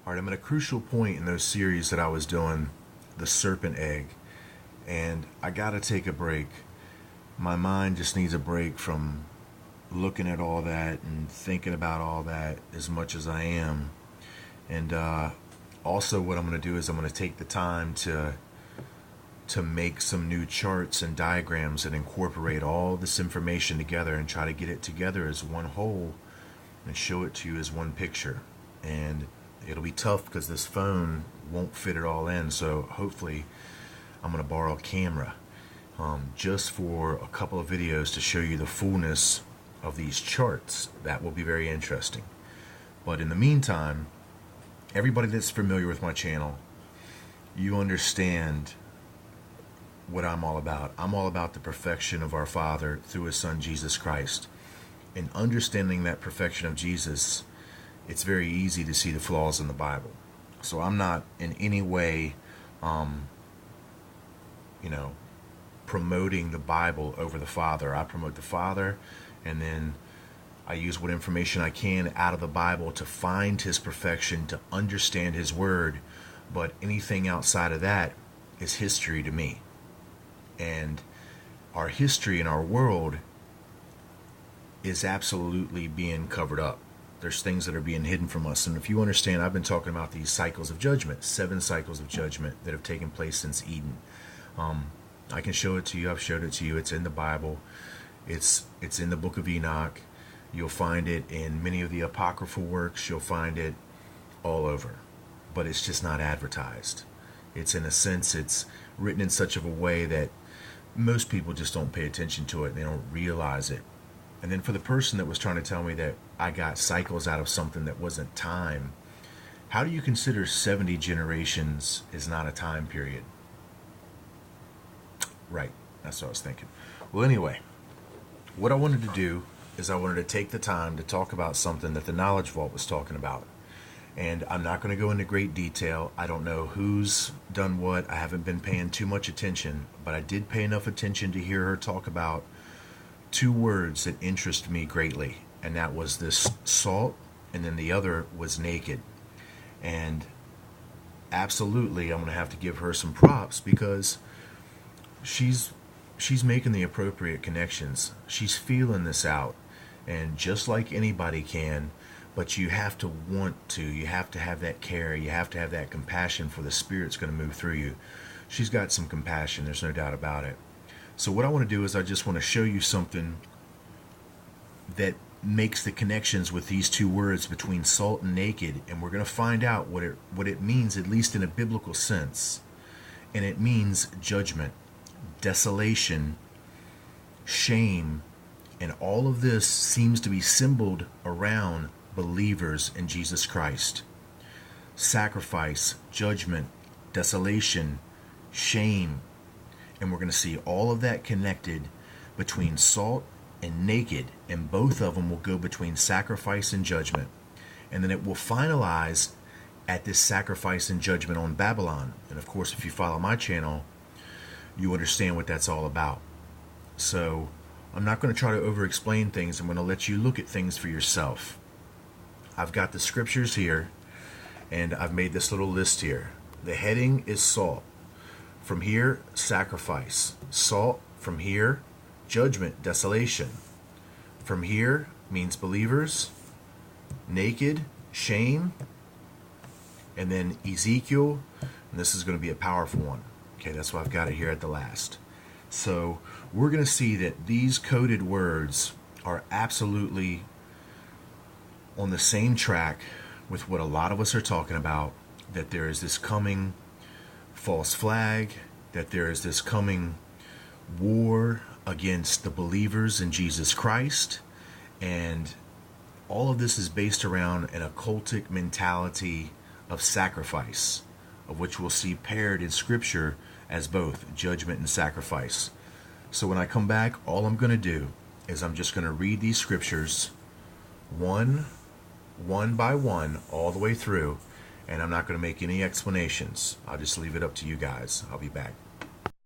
All right, I'm at a crucial point in those series that I was doing, the serpent egg, and I gotta take a break. My mind just needs a break from looking at all that and thinking about all that as much as I am. And also, what I'm going to do is I'm going to take the time to make some new charts and diagrams that incorporate all this information together and try to get it together as one whole and show it to you as one picture. And it'll be tough because this phone won't fit it all in, so hopefully I'm going to borrow a camera just for a couple of videos to show you the fullness of these charts. That will be very interesting. But in the meantime, everybody that's familiar with my channel, you understand what I'm all about. I'm all about the perfection of our Father through His Son Jesus Christ. And understanding that perfection of Jesus, it's very easy to see the flaws in the Bible. So I'm not in any way, promoting the Bible over the Father. I promote the Father, and then I use what information I can out of the Bible to find His perfection, to understand His Word. But anything outside of that is history to me. And our history in our world is absolutely being covered up. There's things that are being hidden from us. And if you understand, I've been talking about these cycles of judgment, 7 cycles of judgment that have taken place since Eden. I can show it to you. I've showed it to you. It's in the Bible. It's in the book of Enoch. You'll find it in many of the apocryphal works. You'll find it all over. But it's just not advertised. It's, in a sense, it's written in such of a way that most people just don't pay attention to it. They don't realize it. And then for the person that was trying to tell me that I got cycles out of something that wasn't time, how do you consider 70 generations is not a time period? Right, that's what I was thinking. Well, anyway, what I wanted to do is I wanted to take the time to talk about something that the Knowledge Vault was talking about. And I'm not going to go into great detail. I don't know who's done what. I haven't been paying too much attention, but I did pay enough attention to hear her talk about 2 words that interest me greatly. And that was this salt, and then the other was naked. And absolutely, I'm going to have to give her some props because she's making the appropriate connections. She's feeling this out. And just like anybody can, but you have to want to. You have to have that care. You have to have that compassion, for the Spirit's going to move through you. She's got some compassion. There's no doubt about it. So what I want to do is I just want to show you something that makes the connections with these 2 words between salt and naked, and we're going to find out what it means, at least in a biblical sense. And it means judgment, desolation, shame, and all of this seems to be symboled around believers in Jesus Christ. Sacrifice, judgment, desolation, shame. And we're going to see all of that connected between salt and naked. And both of them will go between sacrifice and judgment. And then it will finalize at this sacrifice and judgment on Babylon. And of course, if you follow my channel, you understand what that's all about. So I'm not going to try to over-explain things. I'm going to let you look at things for yourself. I've got the scriptures here, and I've made this little list here. The heading is salt. From here, sacrifice. Salt. From here, judgment, desolation. From here means believers. Naked, shame. And then Ezekiel, and this is going to be a powerful one. Okay, that's why I've got it here at the last. So we're going to see that these coded words are absolutely on the same track with what a lot of us are talking about, that there is this coming false flag, that there is this coming war against the believers in Jesus Christ, and all of this is based around an occultic mentality of sacrifice, of which we'll see paired in Scripture as both judgment and sacrifice. So when I come back, all I'm going to do is I'm just going to read these scriptures one by one all the way through, and I'm not going to make any explanations. I'll just leave it up to you guys. I'll be back.